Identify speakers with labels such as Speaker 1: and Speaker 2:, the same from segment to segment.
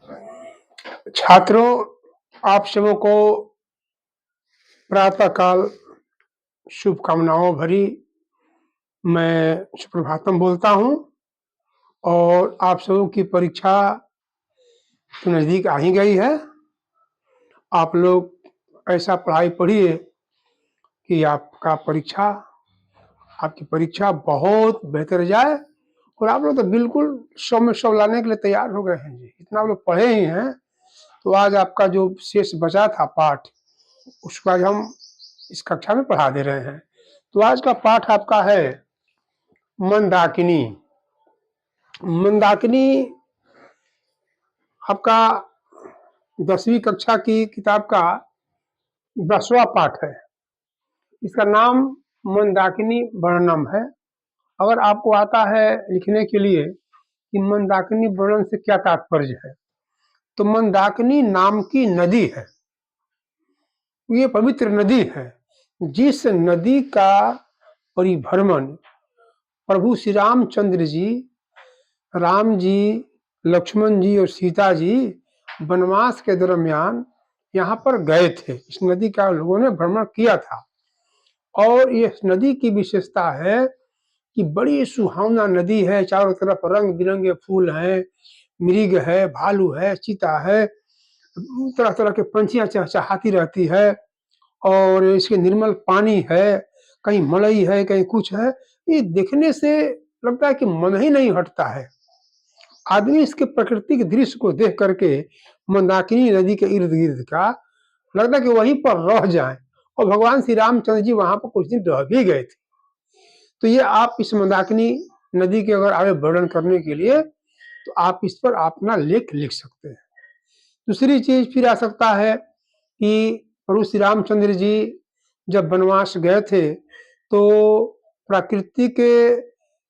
Speaker 1: छात्रों, आप सबों को प्रातःकाल शुभकामनाओं भरी मैं सुप्रभातम बोलता हूँ और आप सबों की परीक्षा तो नज़दीक आ ही गई है। आप लोग ऐसा पढ़ाई पढ़िए कि आपकी परीक्षा बहुत बेहतर जाए और आप लोग तो बिल्कुल 100 में 100 लाने के लिए तैयार हो गए हैं जी। इतना आप लोग पढ़े ही हैं, तो आज आपका जो शेष बचा था पाठ, उसको आज हम इस कक्षा में पढ़ा दे रहे हैं। तो आज का पाठ आपका है मंदाकिनी। मंदाकिनी आपका 10वीं कक्षा की किताब का 10वां पाठ है। इसका नाम मंदाकिनी वर्णनम है। अगर आपको आता है लिखने के लिए कि मंदाकिनी वर्णन से क्या तात्पर्य है, तो मंदाकिनी नाम की नदी है, ये पवित्र नदी है, जिस नदी का परिभ्रमण प्रभु श्री रामचंद्र जी, राम जी, लक्ष्मण जी और सीता जी वनवास के दरमियान यहाँ पर गए थे। इस नदी का लोगों ने भ्रमण किया था और इस नदी की विशेषता है कि बड़ी सुहावना नदी है। चारों तरफ रंग बिरंगे फूल हैं, मृग है, भालू है, चीता है, तरह तरह के पंछियां चहचहाती रहती है और इसके निर्मल पानी है, कहीं मड़ई है, कहीं कुछ है। ये देखने से लगता है कि मन ही नहीं हटता है। आदमी इसके प्राकृतिक दृश्य को देख करके मंदाकिनी नदी के इर्द गिर्द का लगता है कि वहीं पर रह जाएं, और भगवान श्री रामचंद्र जी वहां पर कुछ दिन रह भी गए थे। तो ये आप इस मंदाकिनी नदी के अगर आगे वर्णन करने के लिए, तो आप इस पर अपना लेख लिख सकते हैं। दूसरी चीज फिर आ सकता है कि प्रभु श्री रामचंद्र जी जब वनवास गए थे तो प्राकृतिक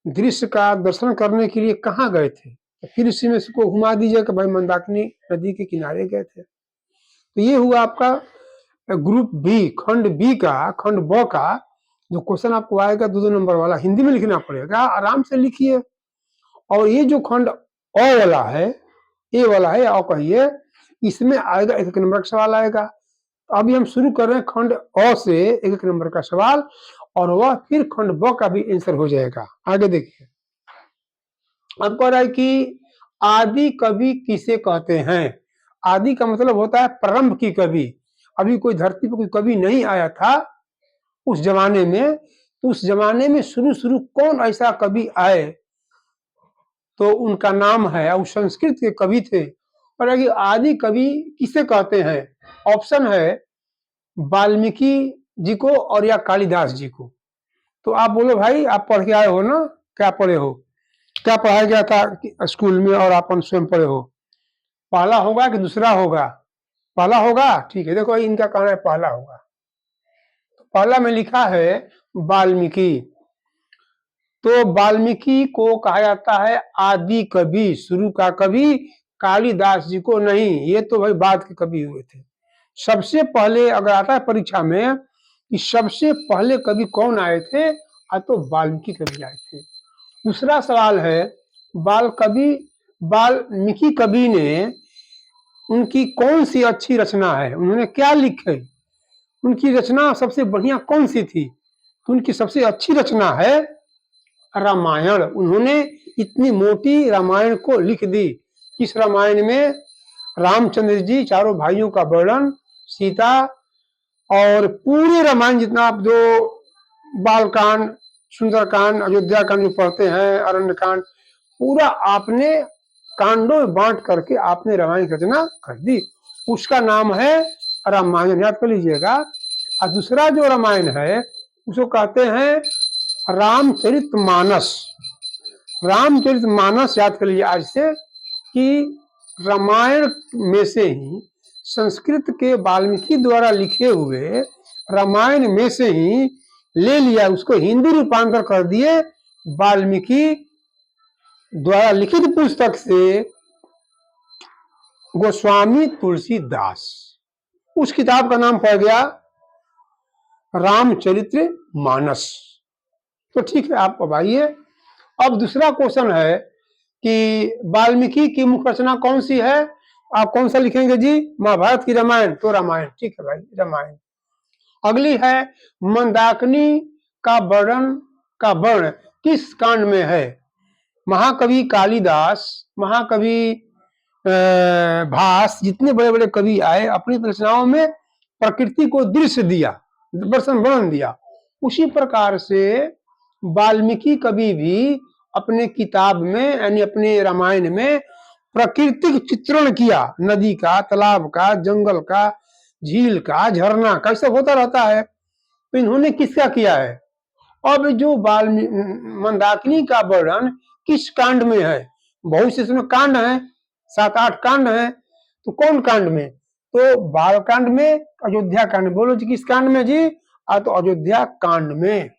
Speaker 1: दृश्य का दर्शन करने के लिए कहाँ गए थे, तो फिर इसी में इसको घुमा दीजिए कि भाई मंदाकिनी नदी के किनारे गए थे। तो ये हुआ आपका ग्रुप बी, खंड बी का, खंड ब का जो क्वेश्चन आपको आएगा 2 नंबर वाला, हिंदी में लिखना पड़ेगा, आराम से लिखिए। और ये जो खंड अ वाला है, ए वाला है, अ कहिए, इसमें आएगा 1 नंबर का सवाल आएगा। तो अभी हम शुरू कर रहे हैं खंड अ से 1 नंबर का सवाल, और वह फिर खंड ब का भी आंसर हो जाएगा। आगे देखिए, अब कह रहा है कि आदि कवि किसे कहते हैं। आदि का मतलब होता है प्रारंभ की कवि। अभी कोई धरती पर कोई कवि नहीं आया था उस जमाने में, तो उस जमाने में शुरू शुरू कौन ऐसा कवि आए तो उनका नाम है, और संस्कृत के कवि थे। और अगर आदि कवि किसे कहते हैं, ऑप्शन है वाल्मीकि जी को और या कालिदास जी को। तो आप बोलो भाई, आप पढ़ के आए हो ना, क्या पढ़े हो, क्या पढ़ाया गया था स्कूल में और आप स्वयं पढ़े हो, पहला होगा कि दूसरा होगा? पहला होगा, ठीक है। देखो इनका कहना है पहला होगा। तो पहला में लिखा है वाल्मीकि। तो वाल्मीकि को कहा जाता है आदि कवि, शुरू का कवि। कालिदास जी को नहीं, ये तो भाई बाद के कवि हुए थे। सबसे पहले अगर आता है परीक्षा में कि सबसे पहले कवि कौन आए थे, तो वाल्मीकि कवि आए थे। दूसरा सवाल है वाल्मीकि कवि ने उनकी कौन सी अच्छी रचना है, उन्होंने क्या लिखे, उनकी रचना सबसे बढ़िया कौन सी थी। तो उनकी सबसे अच्छी रचना है रामायण। उन्होंने इतनी मोटी रामायण को लिख दी। इस रामायण में रामचंद्र जी, चारों भाइयों का वर्णन, सीता, और पूरे रामायण जितना आप जो बालकांड, सुंदरकांड, अयोध्या कांड जो पढ़ते हैं, अरण्यकांड, पूरा आपने कांडों में बांट करके आपने रामायण की रचना कर दी। उसका नाम है रामायण, याद कर लीजिएगा। और दूसरा जो रामायण है उसको कहते हैं रामचरितमानस। रामचरितमानस याद कर लीजिए आज से, कि रामायण में से ही, संस्कृत के वाल्मीकि द्वारा लिखे हुए रामायण में से ही ले लिया, उसको हिंदी रूपांतर कर दिए वाल्मीकि द्वारा लिखित पुस्तक से गोस्वामी तुलसीदास। उस किताब का नाम पड़ गया रामचरितमानस। तो ठीक है, आप अब आइए। अब दूसरा क्वेश्चन है कि वाल्मीकि की मुख्य रचना कौन सी है, आप कौन सा लिखेंगे जी? महाभारत की रामायण? तो रामायण, ठीक है भाई, रामायण। अगली है मंदाकिनी का वर्णन का वर्ण किस कांड में है? महाकवि कालिदास, महाकवि भास, जितने बड़े बड़े कवि आए अपनी रचनाओं में प्रकृति को दृश्य दिया, वर्णन दिया। उसी प्रकार से वाल्मीकि कवि भी अपने किताब में यानी अपने रामायण में प्राकृतिक चित्रण किया, नदी का, तालाब का, जंगल का, झील का, झरना का, सब होता रहता है। तो इन्होंने किसका किया है? अब जो मंदाकिनी का वर्णन किस कांड में है? बहुत से इसमें कांड है, 7-8 कांड है, तो कौन कांड में? तो बाल कांड में, अयोध्या कांड। बोलो जी किस कांड में जी? तो अयोध्या कांड में।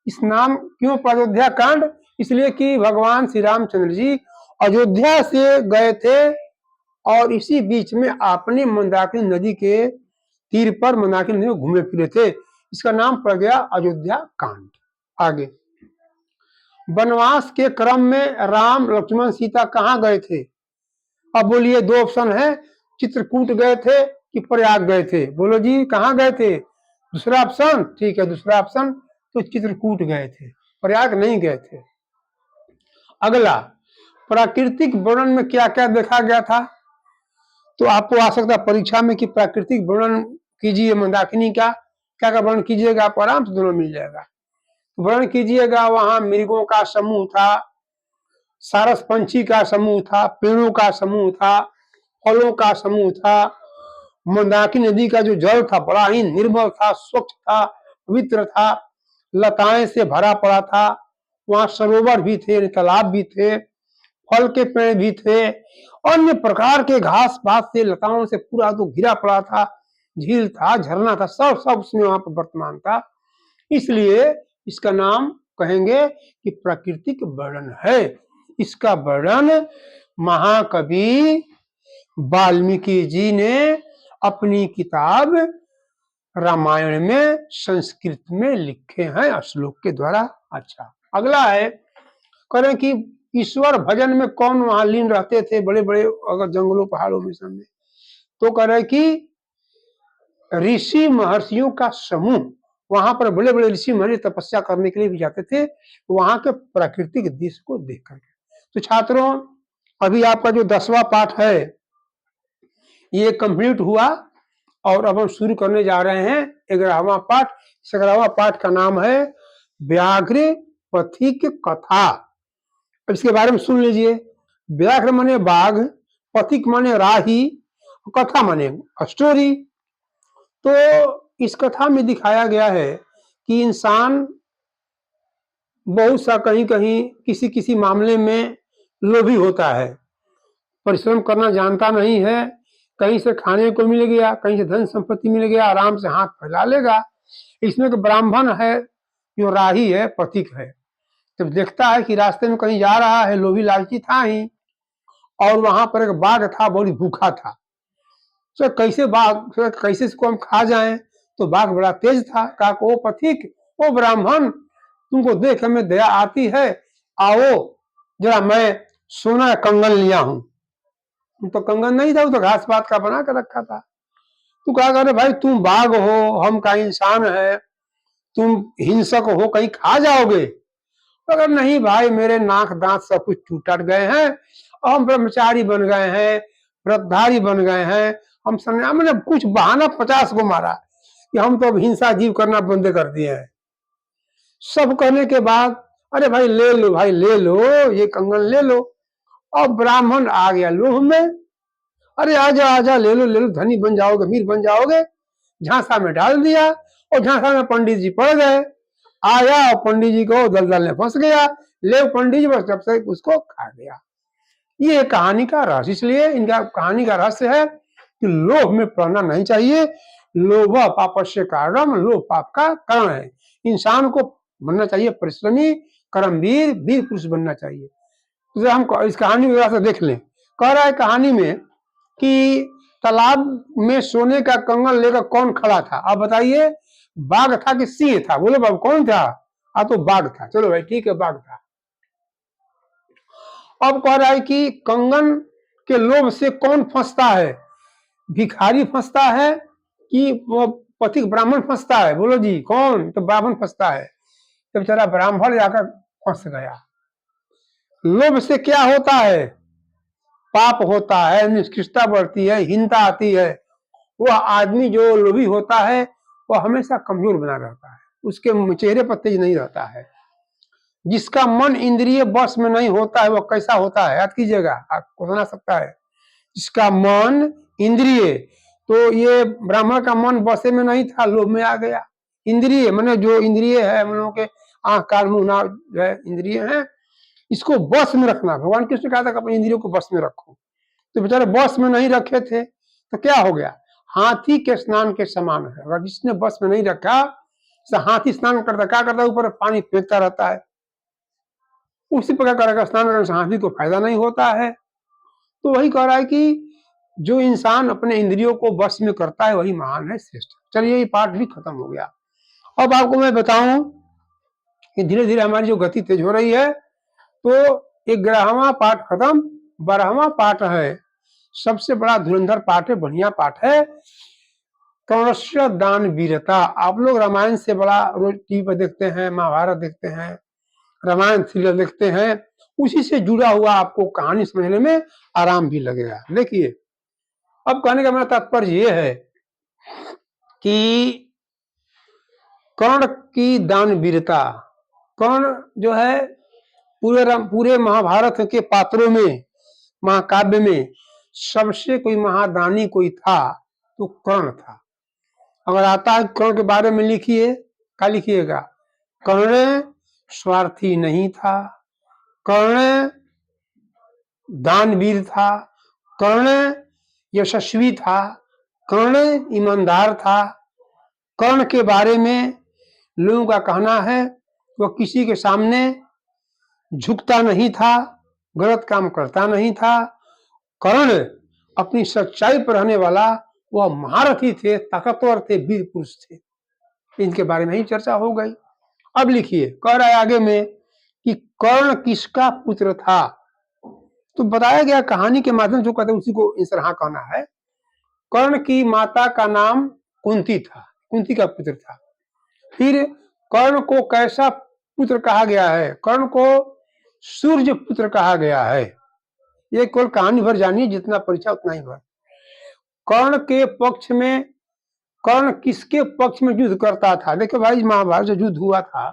Speaker 1: इस नाम क्यों अयोध्या कांड? इसलिए कि भगवान श्री रामचंद्र जी अयोध्या से गए थे और इसी बीच में आपने मंदाकिनी नदी के तीर पर मंदाकिनी नदी में घूमे फिरे थे, इसका नाम पड़ गया अयोध्या कांड। आगे, वनवास के क्रम में राम लक्ष्मण सीता कहाँ गए थे? अब बोलिए, 2 ऑप्शन है, चित्रकूट गए थे कि प्रयाग गए थे? बोलो जी कहाँ गए थे? दूसरा ऑप्शन, ठीक है, दूसरा ऑप्शन, तो चित्रकूट गए थे, प्रयाग नहीं गए थे। अगला, प्राकृतिक वर्णन में क्या क्या देखा गया था? तो आपको आ सकता है परीक्षा में कि प्राकृतिक वर्णन कीजिए मंदाकिनी का, क्या क्या वर्णन कीजिएगा, आपको आराम से दोनों मिल जाएगा। वर्णन कीजिएगा, वहां मृगों का समूह था, सारस पंछी का समूह था, पेड़ों का समूह था, फलों का समूह था। मंदाकिनी नदी का जो जल था बड़ा ही निर्मल था, स्वच्छ था, पवित्र था, लताएं से भरा पड़ा था। वहां सरोवर भी थे, तालाब भी थे, फल के पेड़ भी थे, अन्य प्रकार के घास पात से, लताओं से पूरा तो घिरा पड़ा था, झील था, झरना था, सब सब उसमें वहां पर वर्तमान था। इसलिए इसका नाम कहेंगे कि प्राकृतिक वर्णन है। इसका वर्णन महाकवि वाल्मीकि जी ने अपनी किताब रामायण में संस्कृत में लिखे हैं श्लोक के द्वारा। अच्छा, अगला है, करें कि ईश्वर भजन में कौन वहां लीन रहते थे, बड़े बड़े अगर जंगलों पहाड़ों में सब में? तो करें कि ऋषि महर्षियों का समूह, वहां पर बड़े बड़े ऋषि महर्षि तपस्या करने के लिए भी जाते थे, वहां के प्राकृतिक दृश्य को देख करके। तो छात्रों, अभी आपका जो 10वां पाठ है ये कंप्लीट हुआ और अब हम शुरू करने जा रहे हैं 11वां पाठ। 11वां पाठ का नाम है व्याघ्र पथिक कथा। इसके बारे में सुन लीजिए। व्याघ्र माने बाघ, पथिक माने राही, कथा माने स्टोरी। तो इस कथा में दिखाया गया है कि इंसान बहुत सा कहीं कहीं किसी किसी मामले में लोभी होता है, परिश्रम करना जानता नहीं है, कहीं से खाने को मिल गया, कहीं से धन संपत्ति मिल गया, आराम से हाथ फैला लेगा। इसमें एक ब्राह्मण है जो राही है, पथिक है, जब देखता है कि रास्ते में कहीं जा रहा है, लोभी लालची था ही, और वहां पर एक बाघ था, बहुत भूखा था, तो कैसे बाघ, कैसे इसको हम खा जाएं? तो बाघ बड़ा तेज था, कहा ओ पथिक, ओ ब्राह्मण, तुमको देख हमें दया आती है, आओ जरा मैं सोना कंगन लिया हूं। तो कंगन नहीं था, वो तो घास पात का बना कर रखा था। तू कहा करे भाई तुम बाघ हो, हम का इंसान है, तुम हिंसक हो, कहीं खा जाओगे? अगर नहीं भाई, मेरे नाक दांत सब कुछ टूट गए हैं, हम ब्रह्मचारी बन गए हैं, व्रतधारी बन गए हैं, हम मैंने कुछ बहाना 50 को मारा कि हम तो अब हिंसा जीव करना बंद कर दिए हैं। सब कहने के बाद, अरे भाई ले लो, भाई ले लो, ये कंगन ले लो। और ब्राह्मण आ गया लोभ में, अरे आजा आजा, ले लो, धनी बन जाओगे, अमीर बन जाओगे। झांसा में डाल दिया और झांसा में पंडित जी पड़ गए। आया और पंडित जी को दलदल में फंस गया, ले पंडित जी बस जब से उसको खा गया। ये कहानी का रहस्य, इसलिए इनका कहानी का रहस्य है कि लोभ में पड़ना नहीं चाहिए। लोभ पापस्य कारणम, लोभ पाप का कारण है। इंसान को बनना चाहिए परिश्रमी, कर्मवीर, वीर पुरुष बनना चाहिए। तो हम इस कहानी में देख लें। कह रहा है कहानी में कि तालाब में सोने का कंगन लेकर कौन खड़ा था? आप बताइए, बाघ था कि सिंह था? बोले बाबू कौन था? तो बाघ था। चलो भाई ठीक है, बाघ था। अब कह रहा है कि कंगन के लोभ से कौन फंसता है? भिखारी फंसता है कि वो पथिक ब्राह्मण फंसता है? बोलो जी, कौन? तो ब्राह्मण फंसता है। तो बेचारा ब्राह्मण जाकर फंस गया। लोभ से क्या होता है? पाप होता है, निष्कृष्टता बढ़ती है, हीनता आती है। वह आदमी जो लोभी होता है वह हमेशा कमजोर बना रहता है, उसके चेहरे पर तेज नहीं रहता है। जिसका मन इंद्रिय बस में नहीं होता है वह कैसा होता है? याद कीजिएगा, आपको सुना सकता है। जिसका मन इंद्रिय, तो ये ब्राह्मण का मन बसे में नहीं था, लोभ में आ गया। इंद्रिय माने जो इंद्रिय है, मनो के आंख कान मुंह नाक जो है इंद्रिय है, इसको बस में रखना। भगवान कृष्ण कहा था कि अपने इंद्रियों को बस में रखो। तो बेचारे बस में नहीं रखे थे तो क्या हो गया? हाथी के स्नान के समान है। अगर जिसने बस में नहीं रखा, हाथी स्नान करता क्या करता है? ऊपर पानी फेंकता रहता है। उसी प्रकार करेगा, स्नान करने से हाथी को फायदा नहीं होता है। तो वही कह रहा है कि जो इंसान अपने इंद्रियों को बस में करता है वही महान है, श्रेष्ठ। चलिए, ये पाठ भी खत्म हो गया। अब आपको मैं बताऊं कि धीरे धीरे हमारी जो गति तेज हो रही है, तो 11वां पाठ खत्म, 12वां पाठ है, सबसे बड़ा धुरंधर पाठ है, बढ़िया पाठ है, कर्णस्य दान वीरता। आप लोग रामायण से बड़ा रोज टीवी पर देखते हैं, महाभारत देखते हैं, रामायण सीरियल देखते हैं, उसी से जुड़ा हुआ आपको कहानी समझने में आराम भी लगेगा। देखिए, अब कहने का मेरा तात्पर्य यह है कि कर्ण की दान वीरता। कर्ण जो है पूरे महाभारत के पात्रों में, महाकाव्य में सबसे कोई महादानी कोई था तो कर्ण था। अगर आता है कर्ण के बारे में लिखिए, क्या लिखिएगा? कर्ण स्वार्थी नहीं था, कर्ण दानवीर था, कर्ण यशस्वी था, कर्ण ईमानदार था। कर्ण के बारे में लोगों का कहना है वह किसी के सामने झुकता नहीं था, गलत काम करता नहीं था। कर्ण अपनी सच्चाई पर रहने वाला वह महारथी थे, ताकतवर थे, वीर पुरुष थे। इनके बारे में ही चर्चा हो गई। अब लिखिए, कह रहा है आगे में कि कर्ण किसका पुत्र था? तो बताया गया कहानी के माध्यम से, कहते उसी को इस तरह कहना है। कर्ण की माता का नाम कुंती था, कुंती का पुत्र था। फिर कर्ण को कैसा पुत्र कहा गया है? कर्ण को सूर्य पुत्र कहा गया है। ये केवल कहानी भर जानिए, जितना परीक्षा उतना ही भर। कर्ण के पक्ष में, कर्ण किसके पक्ष में युद्ध करता था? देखो भाई, महाभारत जो युद्ध हुआ था,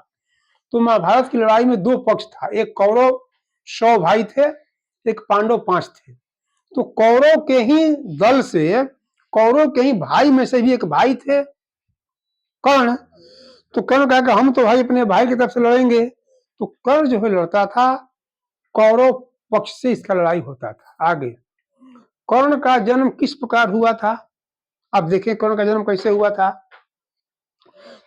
Speaker 1: तो महाभारत की लड़ाई में दो पक्ष था। एक कौरव 100 भाई थे, एक पांडव 5 थे। तो कौरव के ही दल से, कौरव के ही भाई में से भी एक भाई थे कर्ण। तो कर्ण कहा कि हम तो भाई अपने भाई की तरफ से लड़ेंगे। तो कर्ण जो है लड़ता था, कौरव पक्ष से इसका लड़ाई होता था। आगे, कर्ण का जन्म किस प्रकार हुआ था? अब देखें कर्ण का जन्म कैसे हुआ था।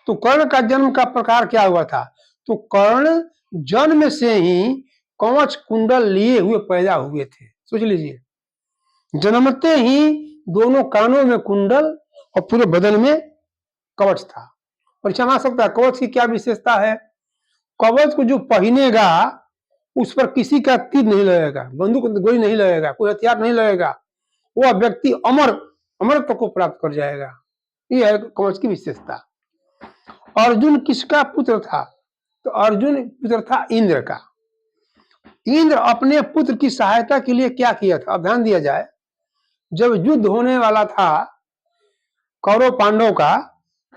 Speaker 1: तो कर्ण का जन्म का प्रकार क्या हुआ था? तो कर्ण जन्म से ही कवच कुंडल लिए हुए पैदा हुए थे। सोच लीजिए, जन्मते ही दोनों कानों में कुंडल और पूरे बदन में कवच था। परीक्षा में आ सकता है, कवच की क्या विशेषता है? कवच को जो पहनेगा उस पर किसी का तीर नहीं लगेगा, बंदूक गोली नहीं लगेगा, कोई हथियार नहीं लगेगा, वह व्यक्ति अमरत्व को प्राप्त कर जाएगा। यह है कवच की विशेषता। अर्जुन किसका पुत्र था? तो अर्जुन पुत्र था इंद्र का। इंद्र अपने पुत्र की सहायता के लिए क्या किया था? अब ध्यान दिया जाए, जब युद्ध होने वाला था कौरव पांडव का,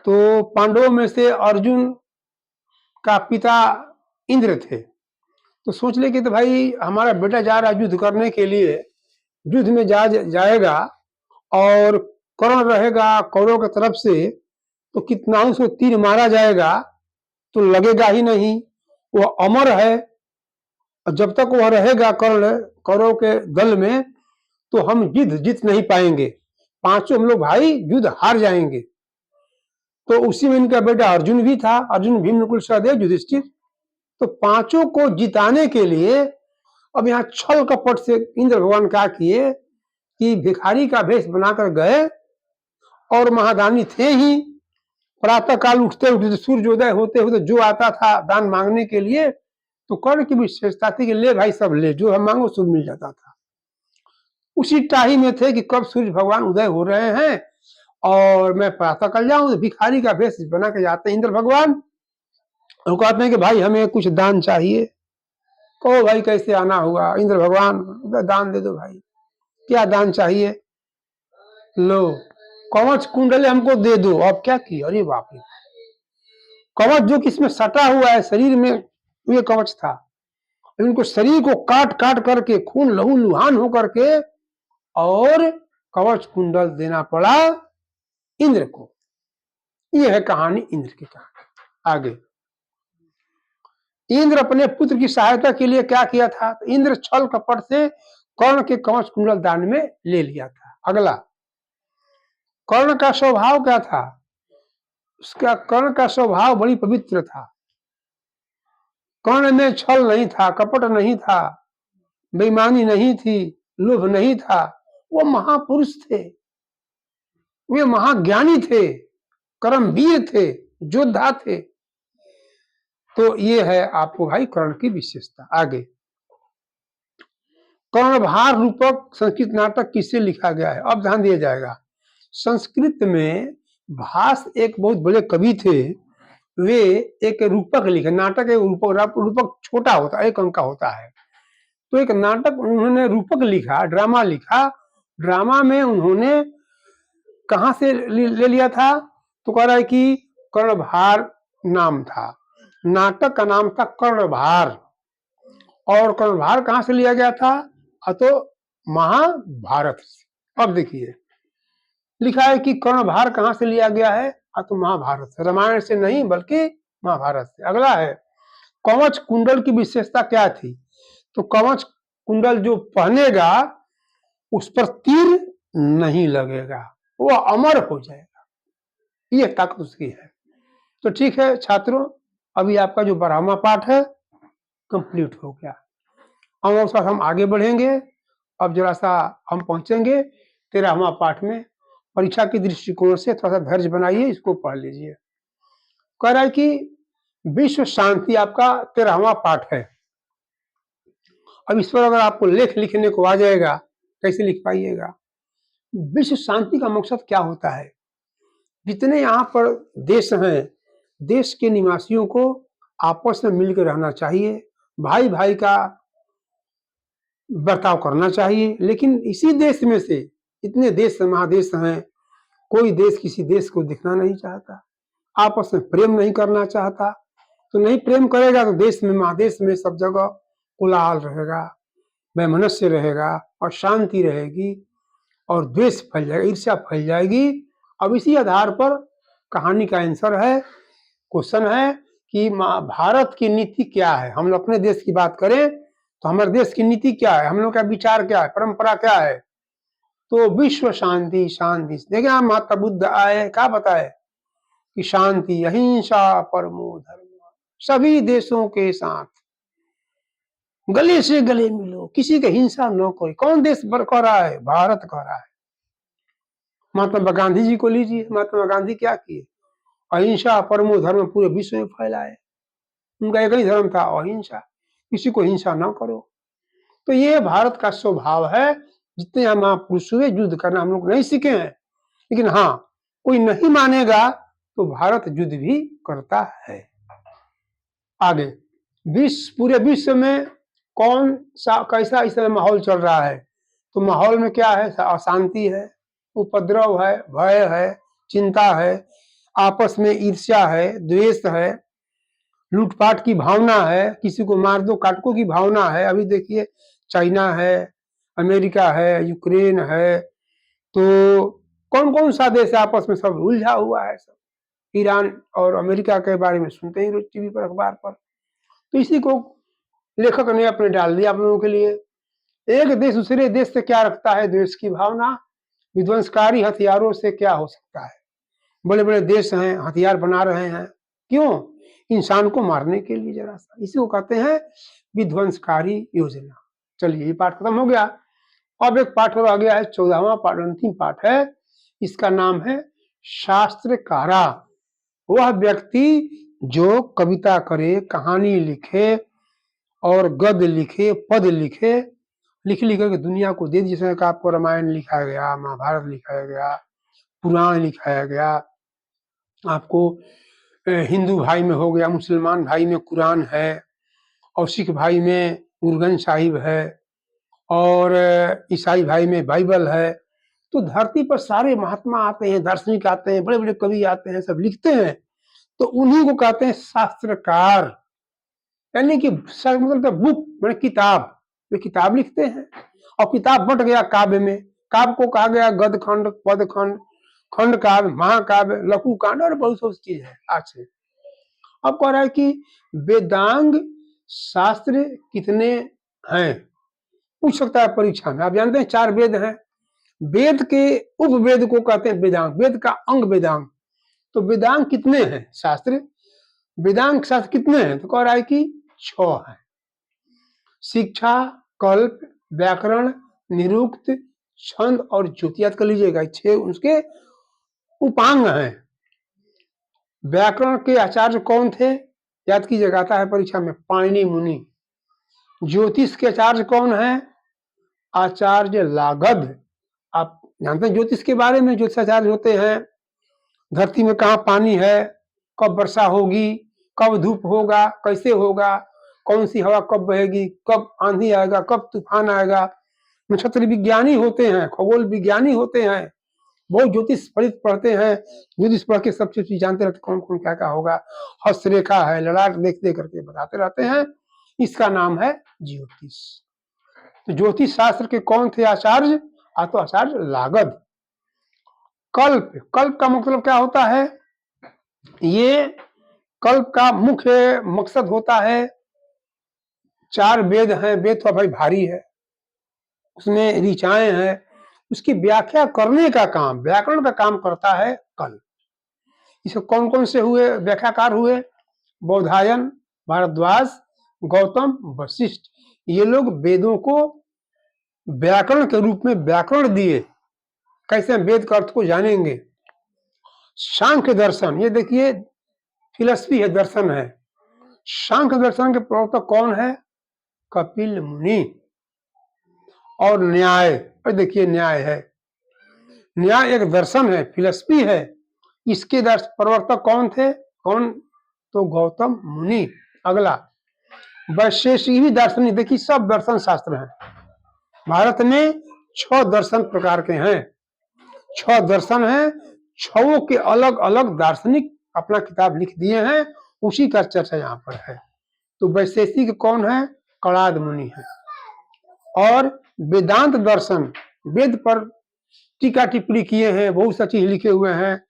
Speaker 1: तो पांडवों में से अर्जुन का पिता इंद्र थे। तो सोच ले कि तो भाई हमारा बेटा जा रहा है युद्ध करने के लिए, युद्ध में जाएगा और कर्ण रहेगा कौरव की तरफ से, तो कितना उसको तीर मारा जाएगा तो लगेगा ही नहीं। वह अमर है, और जब तक वह रहेगा कर्ण कौरव के दल में, तो हम युद्ध जीत नहीं पाएंगे, पांचों हम लोग भाई युद्ध हार जाएंगे। तो उसी में इनका बेटा अर्जुन भी था, अर्जुन भीम नकुल सहदेव युधिष्ठिर। तो पांचों को जिताने के लिए अब यहाँ छल कपट से इंद्र भगवान क्या किए कि भिखारी का भेष बनाकर गए, और महादानी थे ही। प्रातः काल उठते उठते सूर्योदय होते होते जो आता था दान मांगने के लिए, तो कर्ण की विशेषता थी कि ले भाई सब ले, जो हम मांगो सब मिल जाता था। उसी टाही में थे कि कब सूर्य भगवान उदय हो रहे हैं और मैं प्रातः कल जाऊं। भिखारी का वेश बना के जाते हैं इंद्र भगवान और कहते हैं कि भाई हमें कुछ दान चाहिए। कहो भाई कैसे आना हुआ। इंद्र भगवान दान दे दो भाई। क्या दान चाहिए? लो कवच कुंडले हमको दे दो। अब क्या किया? अरे बाप रे, कवच जो कि इसमें सटा हुआ है शरीर में, ये कवच था। इनको शरीर को काट काट करके खून लहू लुहान हो करके और कवच कुंडल देना पड़ा इंद्र को। ये है कहानी इंद्र की कहानी। आगे इंद्र अपने पुत्र की सहायता के लिए क्या किया था? तो इंद्र छल कपट से कर्ण के कवच कुंडल दान में ले लिया था। अगला, कर्ण का स्वभाव क्या था? उसका कर्ण का स्वभाव बड़ी पवित्र था। कर्ण में छल नहीं था, कपट नहीं था, बेईमानी नहीं थी, लोभ नहीं था। वो महापुरुष थे, वे महाज्ञानी थे, कर्मवीर थे, योद्धा थे। तो ये है आपको भाई कर्ण की विशेषता। आगे, कर्णभार रूपक संस्कृत नाटक किससे लिखा गया है? अब ध्यान दिया जाएगा। संस्कृत में भास एक बहुत बड़े कवि थे, वे एक रूपक लिखे। नाटक एक रूपक छोटा होता है, 1 अंक का होता है। तो एक नाटक उन्होंने रूपक लिखा, ड्रामा लिखा। ड्रामा में उन्होंने कहां से ले लिया था? तो कह रहा है कि कर्णभार नाम था, नाटक का नाम था कर्णभार। और कर्णभार कहां से लिया गया था? तो महाभारत से। अब देखिए लिखा है कि कर्णभार कहां से लिया गया है? तो महाभारत से, रामायण से नहीं बल्कि महाभारत से। अगला है, कवच कुंडल की विशेषता क्या थी? तो कवच कुंडल जो पहनेगा उस पर तीर नहीं लगेगा, वो अमर हो जाएगा। ये ताकत उसकी है। तो ठीक है छात्रों, अभी आपका जो 12वां पाठ है कंप्लीट हो गया। और साथ हम आगे बढ़ेंगे। अब जरा सा हम पहुंचेंगे 13वां पाठ में। परीक्षा के दृष्टिकोण से थोड़ा सा धैर्य बनाइए, इसको पढ़ लीजिए। कह रहा है कि विश्व शांति आपका 13वां पाठ है। अब इस पर अगर आपको लेख लिखने को आ जाएगा, कैसे लिख पाइएगा? विश्व शांति का मकसद क्या होता है? जितने यहाँ पर देश हैं, देश के निवासियों को आपस में मिलकर रहना चाहिए, भाई भाई का बर्ताव करना चाहिए। लेकिन इसी देश में से इतने देश महादेश हैं, कोई देश किसी देश को दिखना नहीं चाहता, आपस में प्रेम नहीं करना चाहता। तो नहीं प्रेम करेगा तो देश में महादेश में सब जगह कोलाहल रहेगा, वैमनस्य रहेगा और शांति रहेगी और द्वेष फैल जाएगा, ईर्ष्या फैल जाएगी। अब इसी आधार पर कहानी का आंसर है, क्वेश्चन है कि भारत की नीति क्या है। हम लोग अपने देश की बात करें तो हमारे देश की नीति क्या है, हम लोग का विचार क्या है, परंपरा क्या है? तो विश्व शांति, शांति। देखिए आप महात्मा बुद्ध आए, क्या बताए कि शांति अहिंसा परमो धर्म, सभी देशों के साथ गले से गले मिलो, किसी की हिंसा न करो। कौन देश कह रहा है? भारत कह रहा है। महात्मा गांधी जी को लीजिए, महात्मा गांधी क्या किए? अहिंसा परमो धर्म पूरे विश्व में फैलाए। उनका एक ही धर्म था, अहिंसा, किसी को हिंसा न करो। तो ये भारत का स्वभाव है। जितने हम महापुरुष हुए, युद्ध करना हम लोग नहीं सीखे हैं, लेकिन हाँ कोई नहीं मानेगा तो भारत युद्ध भी करता है। आगे, पूरे विश्व में कौन सा कैसा इस समय माहौल चल रहा है? तो माहौल में क्या है? अशांति है, उपद्रव है, भय है, चिंता है, आपस में ईर्ष्या है, द्वेष है, लूटपाट की भावना है, किसी को मार दो काटको की भावना है। अभी देखिए चाइना है, अमेरिका है, यूक्रेन है, तो कौन कौन सा देश आपस में सब उलझा हुआ है। सब ईरान और अमेरिका के बारे में सुनते ही रोज टीवी पर, अखबार पर। तो इसी को लेखक ने अपने डाल दिया आप लोगों के लिए। एक देश दूसरे देश से क्या रखता है? द्वेष की भावना। विध्वंसकारी हथियारों से क्या हो सकता है? बड़े बड़े देश हैं, हथियार बना रहे हैं, क्यों? इंसान को मारने के लिए जरा सा। इसी को कहते हैं विध्वंसकारी योजना। चलिए ये पाठ खत्म हो गया। अब एक पाठ रह गया है, 14वां पाठ, अंतिम पाठ है। इसका नाम है शास्त्रकारा। वह व्यक्ति जो कविता करे, कहानी लिखे और गद्य लिखे, पद लिखे लिख लिख करके दुनिया को दे दी। जिसमें का आपको रामायण लिखा गया, महाभारत लिखाया गया, पुराण लिखाया गया, आपको हिंदू भाई में हो गया, मुसलमान भाई में कुरान है, और सिख भाई में गुरु साहिब है, और ईसाई भाई में बाइबल है। तो धरती पर सारे महात्मा आते हैं, दार्शनिक आते हैं, बड़े बड़े कवि आते हैं, सब लिखते हैं। तो उन्हीं को कहते हैं शास्त्रकार, यानी कि मतलब बुक मैंने किताब, वे किताब लिखते हैं। और किताब बंट गया काव्य में। काव्य को कहा गया गद खंड, पद खंड, खंड काव्य, महाकाव्य, लघु कांड, और बहुत सी चीज है आज से। अब कह रहा है कि वेदांग शास्त्र कितने हैं, पूछ सकता है परीक्षा में। आप जानते हैं 4 वेद हैं। वेद के उपवेद को कहते हैं वेदांग, वेद का अंग वेदांग। तो वेदांग कितने हैं शास्त्र, वेदांग शास्त्र कितने हैं? तो कह रहा है कि 6 है। शिक्षा, कल्प, व्याकरण, निरुक्त, छंद और ज्योति। याद कर लीजिएगा, 6 उसके उपांग हैं। व्याकरण के आचार्य कौन थे? याद कीजिएगा, आता है परीक्षा में, पाणिनि मुनि। ज्योतिष के आचार्य कौन है? आचार्य लागध। आप जानते हैं ज्योतिष के बारे में, ज्योतिषाचार्य होते हैं। धरती में कहाँ पानी है, कब वर्षा होगी, कब धूप होगा, कैसे होगा, कौन सी हवा कब बहेगी, कब आंधी आएगा, कब तूफान आएगा। नक्षत्र विज्ञानी होते हैं, खगोल विज्ञानी होते हैं, बहुत ज्योतिष पढ़ते हैं। ज्योतिष पढ़ के सब चीज जानते रहते, कौन कौन क्या क्या होगा। हस्तरेखा है, ललाट देख देख करके बताते रहते हैं। इसका नाम है ज्योतिष। तो ज्योतिष शास्त्र के कौन थे आचार्य? तो आचार्य लागध। कल्प, कल्प का मतलब क्या होता है? ये कल्प का मुख्य मकसद होता है, 4 वेद हैं, वेद तो भाई भारी है, उसमें ऋचाएं हैं, उसकी व्याख्या करने का काम, व्याकरण का काम करता है कल्प। इसमें कौन कौन से हुए व्याख्याकार हुए? बौधायन, भारद्वाज, गौतम, वशिष्ठ। ये लोग वेदों को व्याकरण के रूप में व्याकरण दिए। कैसे वेद का अर्थ को जानेंगे। सांख्य दर्शन, ये देखिए फिलॉसफी है, दर्शन है। सांख्य दर्शन के प्रवर्तक कौन है? कपिल मुनि। और न्याय, देखिए न्याय है, न्याय एक दर्शन है, फिलॉसफी है। इसके प्रवर्तक कौन थे? कौन? तो गौतम मुनि। अगला वैशेषिक भी दार्शनिक, देखिए सब दर्शन शास्त्र हैं। भारत में 6 दर्शन प्रकार के हैं, 6 दर्शन हैं। 6 के अलग अलग दार्शनिक अपना किताब लिख दिए हैं, उसी का चर्चा यहाँ पर है। तो वैशेषिक कौन है? कणाद मुनि है। और वेदांत दर्शन, वेद पर टीका टिप्पणी किए हैं, बहुत सा चीज लिखे हुए हैं।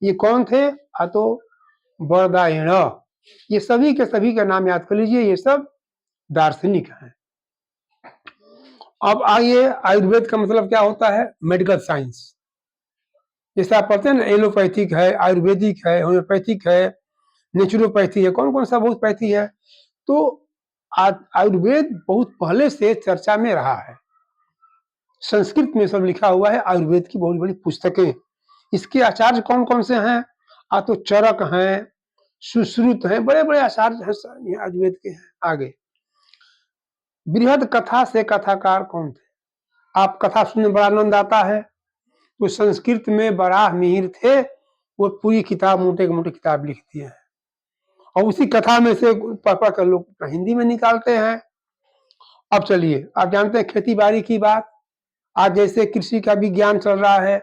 Speaker 1: ये कौन थे? तो बरदायण। ये सभी के सभी का नाम याद कर लीजिए, ये सब दार्शनिक हैं। अब आइए, आयुर्वेद का मतलब क्या होता है? Medical science. जैसे आप पढ़ते हैं ना, एलोपैथिक है, आयुर्वेदिक है, होम्योपैथिक है, नेचुरोपैथी है, कौन कौन सा बहुत पैथी है। तो आयुर्वेद बहुत पहले से चर्चा में रहा है। संस्कृत में सब लिखा हुआ है, आयुर्वेद की बहुत बड़ी पुस्तकें। इसके आचार्य कौन कौन से हैं? तो चरक हैं, सुश्रुत हैं, बड़े बड़े आचार्य हैं आयुर्वेद के हैं। आगे बृहद कथा से कथाकार कौन थे? आप कथा सुनने बड़ा आनंद आता है। तो संस्कृत में बराह मिहिर थे, वो पूरी किताब, मोटे मोटे किताब लिख दिए हैं, और उसी कथा में से पढ़ पढ़ कर लोग हिंदी में निकालते हैं। अब चलिए, आप जानते हैं खेती बाड़ी की बात। आज जैसे कृषि का विज्ञान चल रहा है,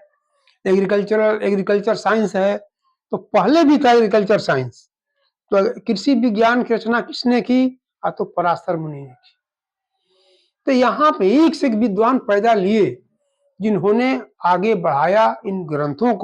Speaker 1: एग्रीकल्चर साइंस है, तो पहले भी था एग्रीकल्चर साइंस। तो कृषि विज्ञान की रचना किसने की? तो पराशर मुनि ने की। तो यहाँ पे एक से एक विद्वान पैदा लिए, जिन्होंने आगे बढ़ाया इन ग्रंथों को।